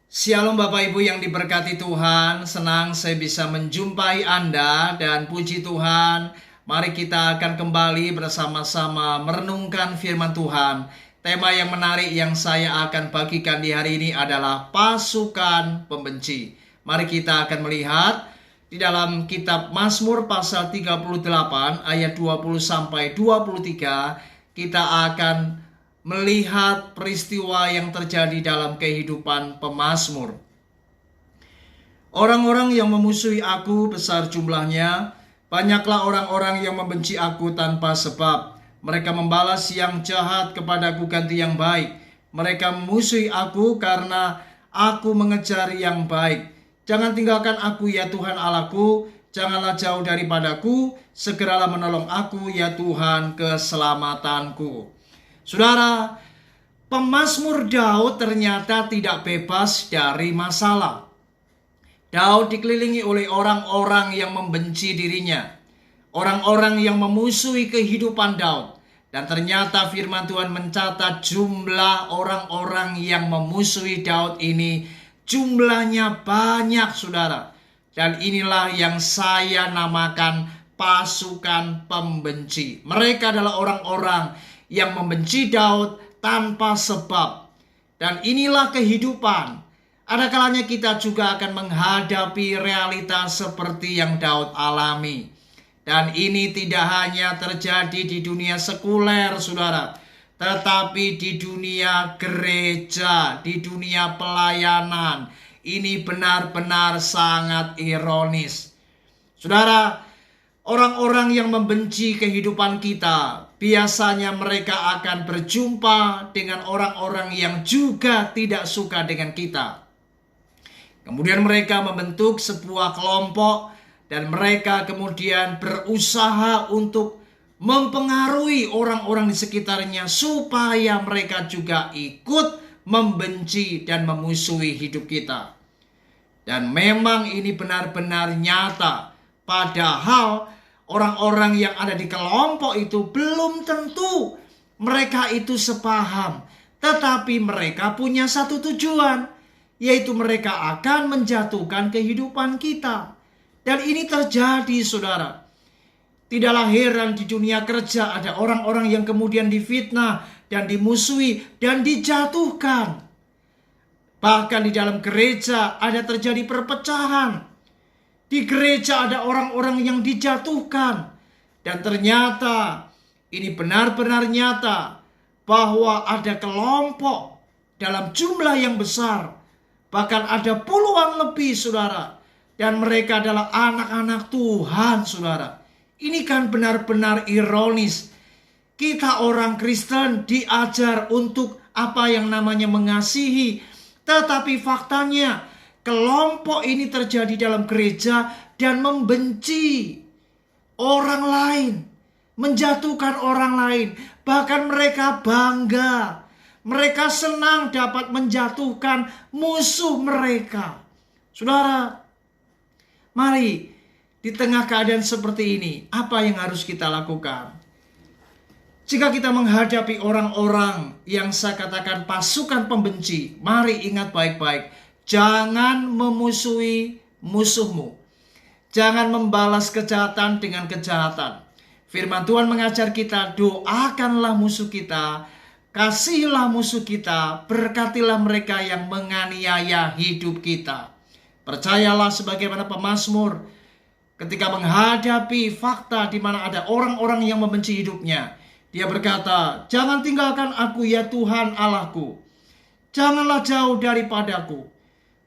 Shalom Bapak Ibu yang diberkati Tuhan, senang saya bisa menjumpai Anda dan puji Tuhan. Mari kita akan kembali bersama-sama merenungkan firman Tuhan. Tema yang menarik yang saya akan bagikan di hari ini adalah pasukan pembenci. Mari kita akan melihat di dalam kitab Mazmur pasal 38 ayat 20 sampai 23 kita akan melihat peristiwa yang terjadi dalam kehidupan pemazmur. Orang-orang yang memusuhi aku besar jumlahnya, banyaklah orang-orang yang membenci aku tanpa sebab. Mereka membalas yang jahat kepadaku ganti yang baik. Mereka memusuhi aku karena aku mengejar yang baik. Jangan tinggalkan aku ya Tuhan Allahku, janganlah jauh daripadaku, segeralah menolong aku ya Tuhan keselamatanku. Saudara, pemazmur Daud ternyata tidak bebas dari masalah. Daud dikelilingi oleh orang-orang yang membenci dirinya, orang-orang yang memusuhi kehidupan Daud. Dan ternyata firman Tuhan mencatat jumlah orang-orang yang memusuhi Daud ini jumlahnya banyak, saudara. Dan inilah yang saya namakan pasukan pembenci. Mereka adalah orang-orang yang membenci Daud tanpa sebab. Dan inilah kehidupan. Ada kalanya kita juga akan menghadapi realitas seperti yang Daud alami. Dan ini tidak hanya terjadi di dunia sekuler, saudara, tetapi di dunia gereja, di dunia pelayanan. Ini benar-benar sangat ironis. Saudara, orang-orang yang membenci kehidupan kita, biasanya mereka akan berjumpa dengan orang-orang yang juga tidak suka dengan kita. Kemudian mereka membentuk sebuah kelompok dan mereka kemudian berusaha untuk mempengaruhi orang-orang di sekitarnya supaya mereka juga ikut membenci dan memusuhi hidup kita. Dan memang ini benar-benar nyata. Padahal orang-orang yang ada di kelompok itu belum tentu mereka itu sepaham. Tetapi mereka punya satu tujuan, yaitu mereka akan menjatuhkan kehidupan kita. Dan ini terjadi, saudara. Tidaklah heran di dunia kerja ada orang-orang yang kemudian difitnah dan dimusuhi dan dijatuhkan. Bahkan di dalam gereja ada terjadi perpecahan. Di gereja ada orang-orang yang dijatuhkan. Dan ternyata ini benar-benar nyata bahwa ada kelompok dalam jumlah yang besar. Bahkan ada puluhan lebih, saudara. Dan mereka adalah anak-anak Tuhan, saudara. Ini kan benar-benar ironis. Kita orang Kristen diajar untuk apa yang namanya mengasihi. Tetapi faktanya kelompok ini terjadi dalam gereja dan membenci orang lain, menjatuhkan orang lain. Bahkan mereka bangga, mereka senang dapat menjatuhkan musuh mereka. Saudara, mari di tengah keadaan seperti ini, apa yang harus kita lakukan? Jika kita menghadapi orang-orang yang saya katakan pasukan pembenci, mari ingat baik-baik. Jangan memusuhi musuhmu. Jangan membalas kejahatan dengan kejahatan. Firman Tuhan mengajar kita, doakanlah musuh kita, kasihilah musuh kita, berkatilah mereka yang menganiaya hidup kita. Percayalah sebagaimana pemazmur ketika menghadapi fakta di mana ada orang-orang yang membenci hidupnya. Dia berkata, jangan tinggalkan aku ya Tuhan Allahku. Janganlah jauh daripadaku.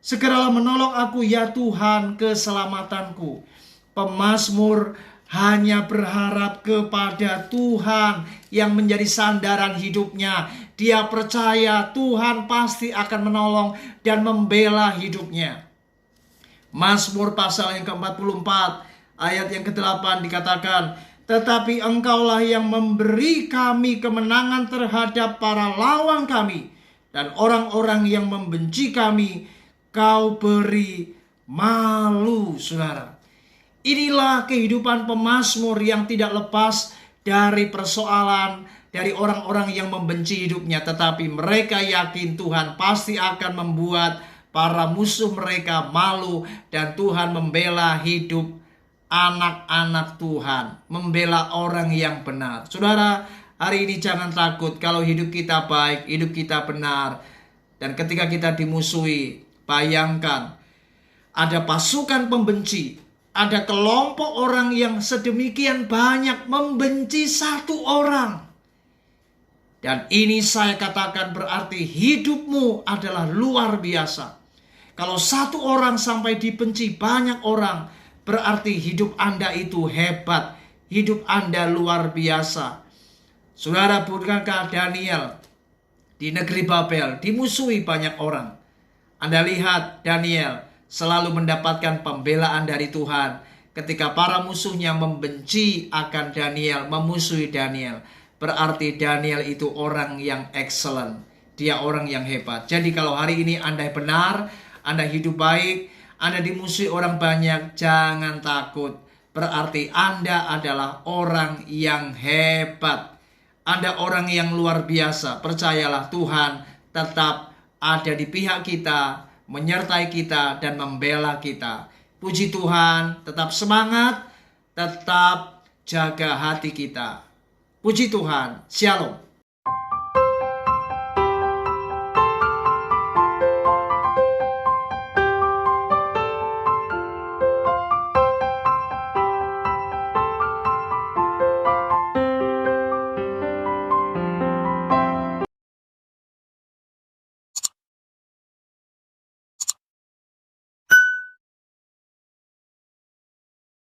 Segeralah menolong aku ya Tuhan keselamatanku. Pemazmur hanya berharap kepada Tuhan yang menjadi sandaran hidupnya. Dia percaya Tuhan pasti akan menolong dan membela hidupnya. Mazmur pasal yang ke-44 ayat yang ke-8 dikatakan, tetapi engkaulah yang memberi kami kemenangan terhadap para lawan kami, dan orang-orang yang membenci kami kau beri malu. Saudara, inilah kehidupan pemazmur yang tidak lepas dari persoalan dari orang-orang yang membenci hidupnya, tetapi mereka yakin Tuhan pasti akan membuat para musuh mereka malu, dan Tuhan membela hidup anak-anak Tuhan, membela orang yang benar. Saudara, hari ini jangan takut kalau hidup kita baik, hidup kita benar. Dan ketika kita dimusuhi, bayangkan ada pasukan pembenci, ada kelompok orang yang sedemikian banyak membenci satu orang. Dan ini saya katakan berarti hidupmu adalah luar biasa. Kalau satu orang sampai dibenci banyak orang, berarti hidup Anda itu hebat, hidup Anda luar biasa. Saudara, bukankah Daniel di negeri Babel dimusuhi banyak orang? Anda lihat Daniel selalu mendapatkan pembelaan dari Tuhan. Ketika para musuhnya membenci akan Daniel, memusuhi Daniel, berarti Daniel itu orang yang excellent. Dia orang yang hebat. Jadi kalau hari ini Anda benar, Anda hidup baik, Anda dimusuhi orang banyak, jangan takut. Berarti Anda adalah orang yang hebat. Anda orang yang luar biasa. Percayalah, Tuhan tetap ada di pihak kita, menyertai kita dan membela kita. Puji Tuhan, tetap semangat, tetap jaga hati kita. Puji Tuhan, Shalom.